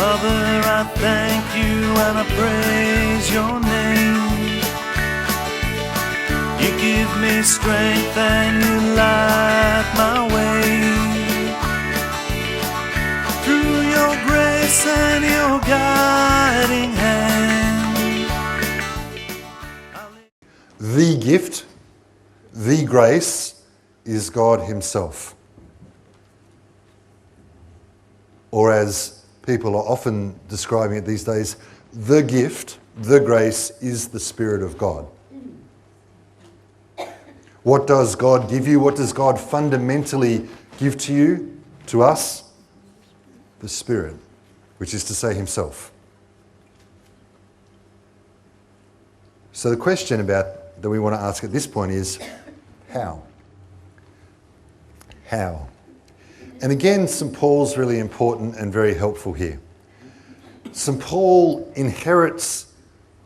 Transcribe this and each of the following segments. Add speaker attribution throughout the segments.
Speaker 1: Father, I thank you and I praise your name. You give me strength and you light my way. Through your grace and your guiding hand.
Speaker 2: The gift, the grace, is God himself. Or as people are often describing it these days, the gift, the grace, is the Spirit of God. What does God give you? What does God fundamentally give to you, to us? The Spirit, which is to say himself. So the question that we want to ask at this point is, how? How? And again, St. Paul's really important and very helpful here. St. Paul inherits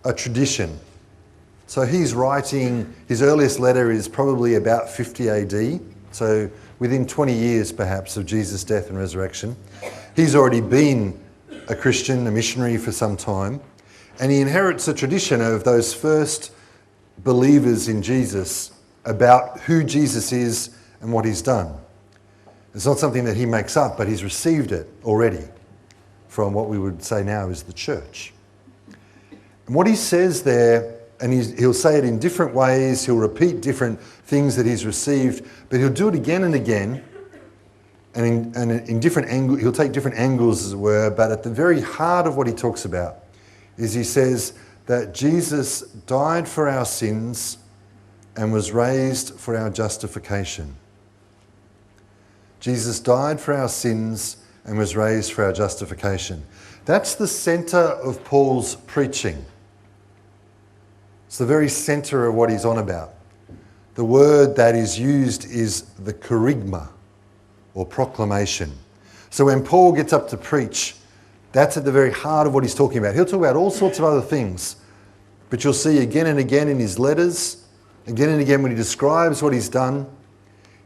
Speaker 2: a tradition. So he's writing, his earliest letter is probably about 50 AD, so within 20 years perhaps of Jesus' death and resurrection. He's already been a Christian, a missionary for some time, and he inherits a tradition of those first believers in Jesus about who Jesus is and what he's done. It's not something that he makes up, but he's received it already from what we would say now is the church. And what he says there, and he'll say it in different ways, he'll repeat different things that he's received, but he'll do it again and again, and in different angles, he'll take different angles as it were, but at the very heart of what he talks about is he says that Jesus died for our sins and was raised for our justification. Jesus died for our sins and was raised for our justification. That's the centre of Paul's preaching. It's the very centre of what he's on about. The word that is used is the kerygma, or proclamation. So when Paul gets up to preach, that's at the very heart of what he's talking about. He'll talk about all sorts of other things, but you'll see again and again in his letters, again and again when he describes what he's done,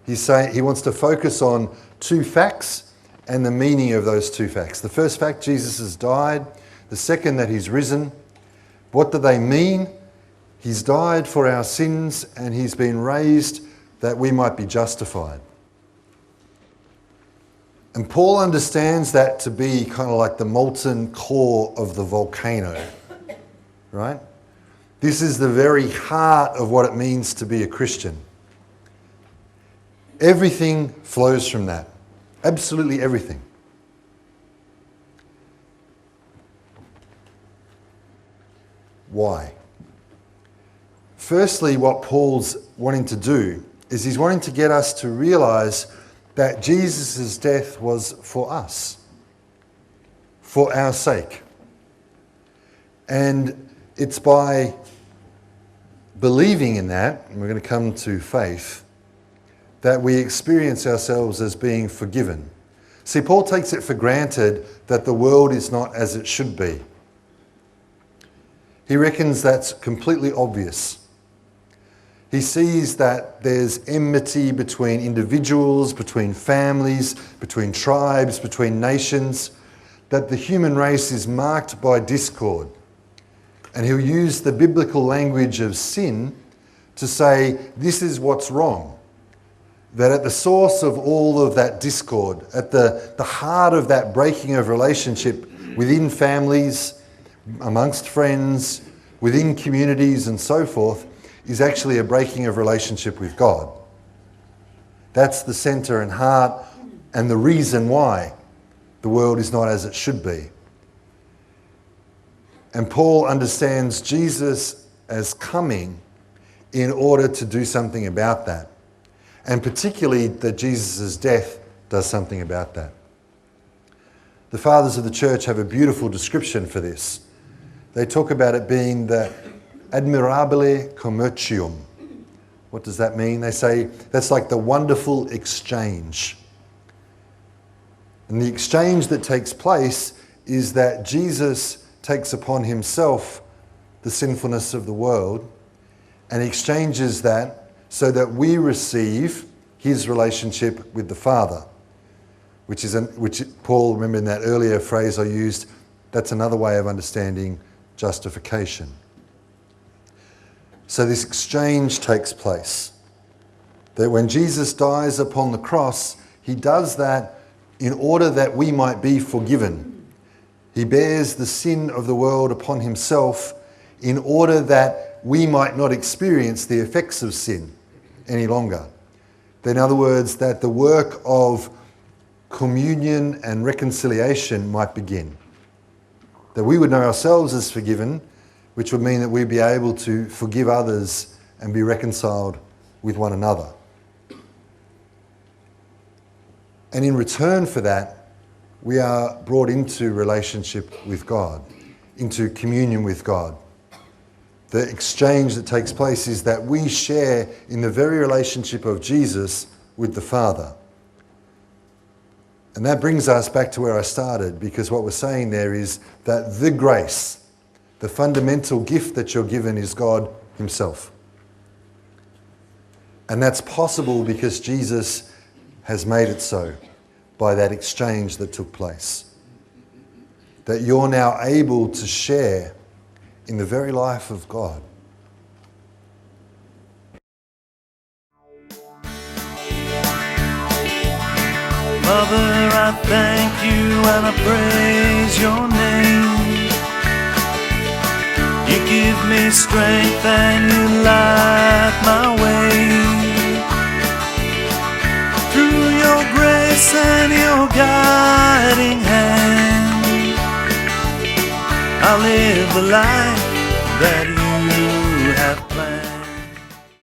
Speaker 2: he wants to focus on two facts and the meaning of those two facts. The first fact, Jesus has died. The second, that he's risen. What do they mean? He's died for our sins and he's been raised that we might be justified. And Paul understands that to be kind of like the molten core of the volcano, right? This is the very heart of what it means to be a Christian. Everything flows from that. Absolutely everything. Why? Firstly, what Paul's wanting to do is he's wanting to get us to realise that Jesus' death was for us, for our sake. And it's by believing in that, and we're going to come to faith, that we experience ourselves as being forgiven. See, Paul takes it for granted that the world is not as it should be. He reckons that's completely obvious. He sees that there's enmity between individuals, between families, between tribes, between nations, that the human race is marked by discord. And he'll use the biblical language of sin to say, this is what's wrong. That at the source of all of that discord, at the heart of that breaking of relationship within families, amongst friends, within communities and so forth, is actually a breaking of relationship with God. That's the centre and heart and the reason why the world is not as it should be. And Paul understands Jesus as coming in order to do something about that. And particularly that Jesus' death does something about that. The fathers of the church have a beautiful description for this. They talk about it being the admirabile commercium. What does that mean? They say that's like the wonderful exchange. And the exchange that takes place is that Jesus takes upon himself the sinfulness of the world and exchanges that so that we receive his relationship with the Father, which Paul, remember in that earlier phrase I used, That's another way of understanding justification. So this exchange takes place. That when Jesus dies upon the cross, he does that in order that we might be forgiven. He bears the sin of the world upon himself in order that we might not experience the effects of sin any longer. In other words, that the work of communion and reconciliation might begin. That we would know ourselves as forgiven, which would mean that we'd be able to forgive others and be reconciled with one another. And in return for that, we are brought into relationship with God, into communion with God. The exchange that takes place is that we share in the very relationship of Jesus with the Father. And that brings us back to where I started, because what we're saying there is that the grace, the fundamental gift that you're given, is God himself. And that's possible because Jesus has made it so by that exchange that took place. That you're now able to share in the very life of God.
Speaker 1: Mother, I thank you and I praise your name. You give me strength and you light my way. Through your grace and your guiding hand, I live the life that